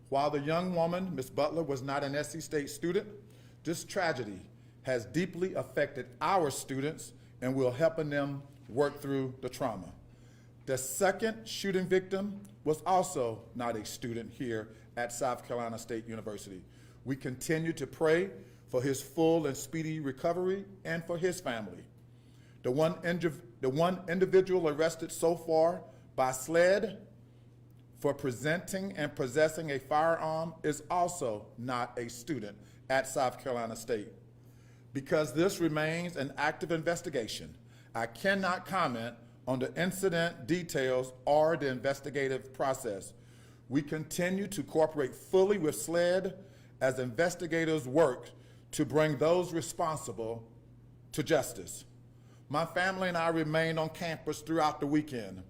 While the young woman, Ms. Butler, was not an SC State student, this tragedy has deeply affected our students and will helping them work through the trauma. The second shooting victim was also not a student here at South Carolina State University. We continue to pray for his full and speedy recovery and for his family. The one individual arrested so far by SLED for presenting and possessing a firearm is also not a student at South Carolina State. Because this remains an active investigation, I cannot comment on the incident details or the investigative process. We continue to cooperate fully with SLED as investigators work to bring those responsible to justice. My family and I remained on campus throughout the weekend.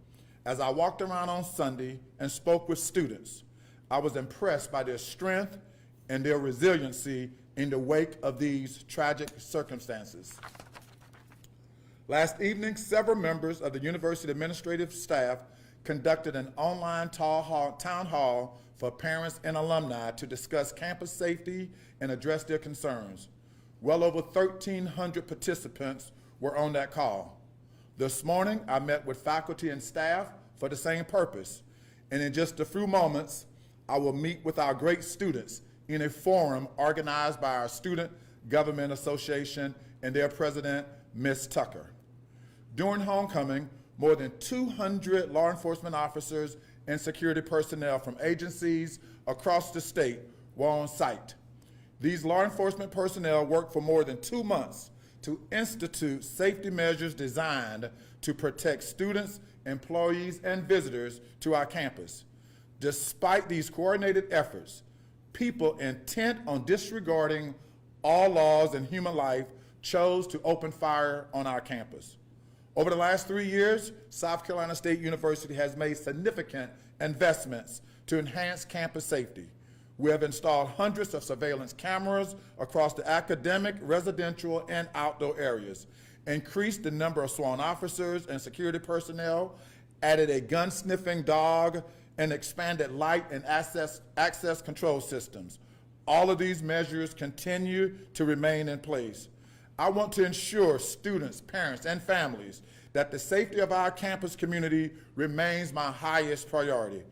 As I walked around on Sunday and spoke with students, I was impressed by their strength and their resiliency in the wake of these tragic circumstances. Last evening, several members of the university administrative staff conducted an online town hall for parents and alumni to discuss campus safety and address their concerns. Well over 1,300 participants were on that call. This morning, I met with faculty and staff for the same purpose, and in just a few moments, I will meet with our great students in a forum organized by our Student Government Association and their president, Ms. Tucker. During homecoming, more than 200 law enforcement officers and security personnel from agencies across the state were on site. These law enforcement personnel worked for more than 2 months to institute safety measures designed to protect students, employees, and visitors to our campus. Despite these coordinated efforts, people intent on disregarding all laws and human life chose to open fire on our campus. Over the last 3 years, South Carolina State University has made significant investments to enhance campus safety. We have installed hundreds of surveillance cameras across the academic, residential, and outdoor areas, increased the number of sworn officers and security personnel, added a gun-sniffing dog, and expanded light and access control systems. All of these measures continue to remain in place. I want to ensure students, parents, and families that the safety of our campus community remains my highest priority.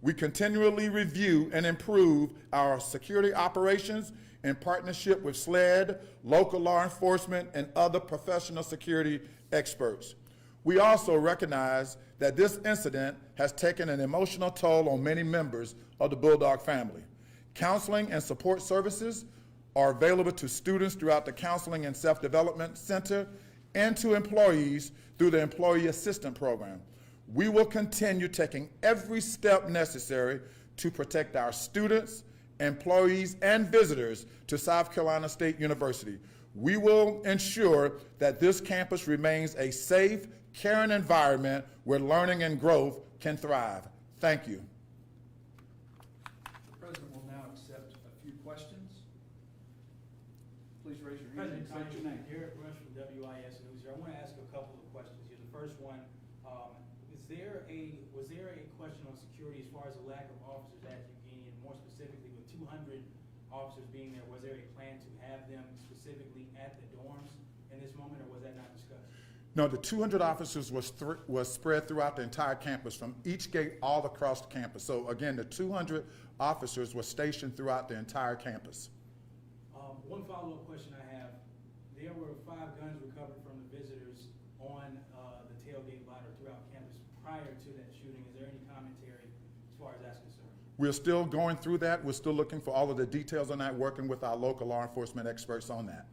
We continually review and improve our security operations in partnership with SLED, local law enforcement, and other professional security experts. We also recognize that this incident has taken an emotional toll on many members of the Bulldog family. Counseling and support services are available to students throughout the Counseling and Self-Development Center and to employees through the Employee Assistance Program. We will continue taking every step necessary to protect our students, employees, and visitors to South Carolina State University. We will ensure that this campus remains a safe, caring environment where learning and growth can thrive. Thank you. The President will now accept a few questions. Please raise your hand and state your name. Eric Rush from WIS News here. I want to ask a couple of questions here. The first one, was there a question on security as far as the lack of officers at Eugenie, and more specifically with 200 officers being there, was there a plan to have them specifically at the dorms in this moment, or was that not discussed? No, the 200 officers was spread throughout the entire campus, from each gate all across the campus. So again, the 200 officers were stationed throughout the entire campus. One follow-up question I have. There were 5 guns recovered from the visitors on the tailgate lot or throughout campus prior to that shooting. Is there any commentary as far as that's concerned? We're still going through that. We're still looking for all of the details on that, working with our local law enforcement experts on that.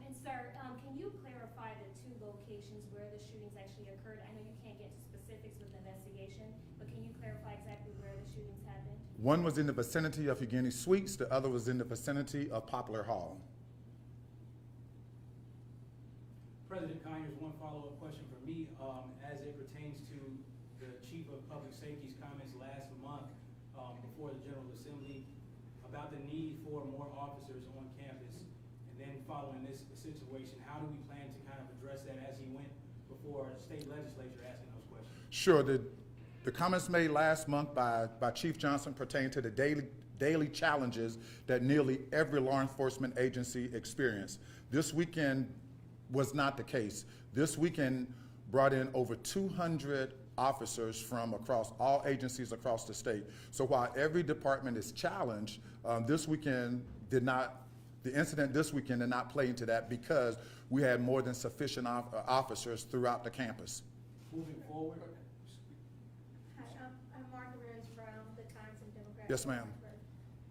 And sir, can you clarify the 2 locations where the shootings actually occurred? I know you can't get to specifics with the investigation, but can you clarify exactly where the shootings happened? One was in the vicinity of Eugenie Suites. The other was in the vicinity of Poplar Hall. President Conyers, one follow-up question for me as it pertains to the Chief of Public Safety's comments last month before the General Assembly about the need for more officers on campus. And then following this situation, how do we plan to kind of address that as he went before state legislature asking those questions? Sure. The comments made last month by Chief Johnson pertain to the daily challenges that nearly every law enforcement agency experience. This weekend was not the case. This weekend brought in over 200 officers from across all agencies across the state. So while every department is challenged, this weekend the incident this weekend did not play into that because we had more than sufficient officers throughout the campus. Moving forward, Hi, I'm Martha Rose Brown, the Times and Democrat. Yes, ma'am.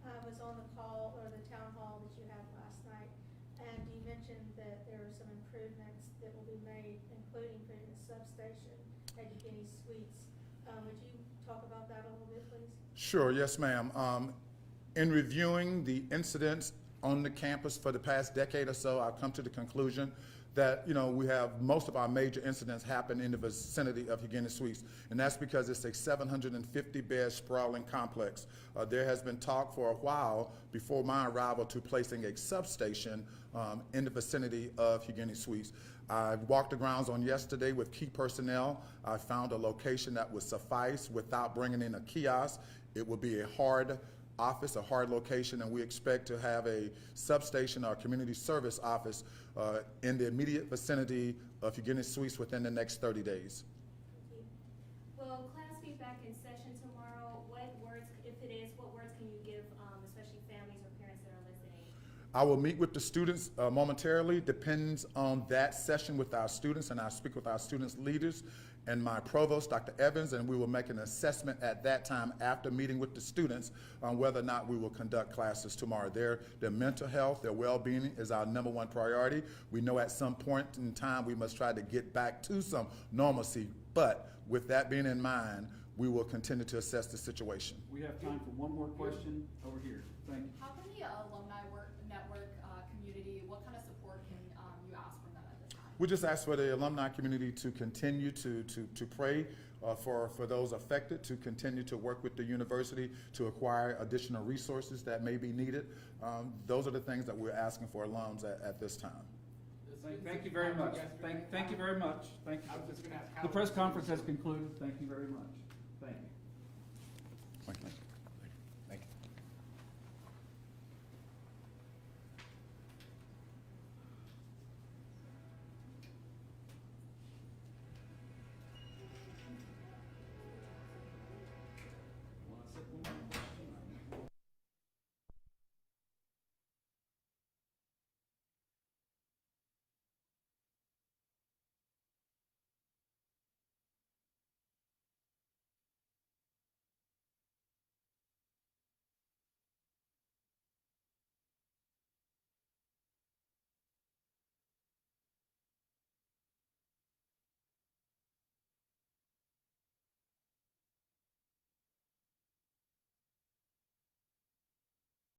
I was on the call, or the town hall that you had last night, and you mentioned that there are some improvements that will be made, including putting a substation at Eugenie Suites. Would you talk about that a little bit, please? Sure, yes, ma'am. In reviewing the incidents on the campus for the past decade or so, I've come to the conclusion that, we have most of our major incidents happen in the vicinity of Eugenie Suites, and that's because it's a 750-bed sprawling complex. There has been talk for a while before my arrival to placing a substation in the vicinity of Eugenie Suites. I walked the grounds on yesterday with key personnel. I found a location that would suffice without bringing in a kiosk. It would be a hard office, a hard location, and we expect to have a substation or community service office in the immediate vicinity of Eugenie Suites within the next 30 days. Thank you. Will class be back in session tomorrow? What words, if it is, what words can you give, especially families or parents that are listening? I will meet with the students momentarily. Depends on that session with our students, and I'll speak with our students' leaders and my provost, Dr. Evans, and we will make an assessment at that time after meeting with the students on whether or not we will conduct classes tomorrow. Their mental health, their well-being is our #1 priority. We know at some point in time we must try to get back to some normalcy, but with that being in mind, we will continue to assess the situation. We have time for one more question over here. Thank you. How can the alumni network community, what kind of support can you ask from them at this time? We just ask for the alumni community to continue to pray for those affected, to continue to work with the university to acquire additional resources that may be needed. Those are the things that we're asking for alums at this time. Thank you very much. Thank you very much. Thank you. I was just gonna ask how. The press conference has concluded. Thank you very much. Thank you. Thank you.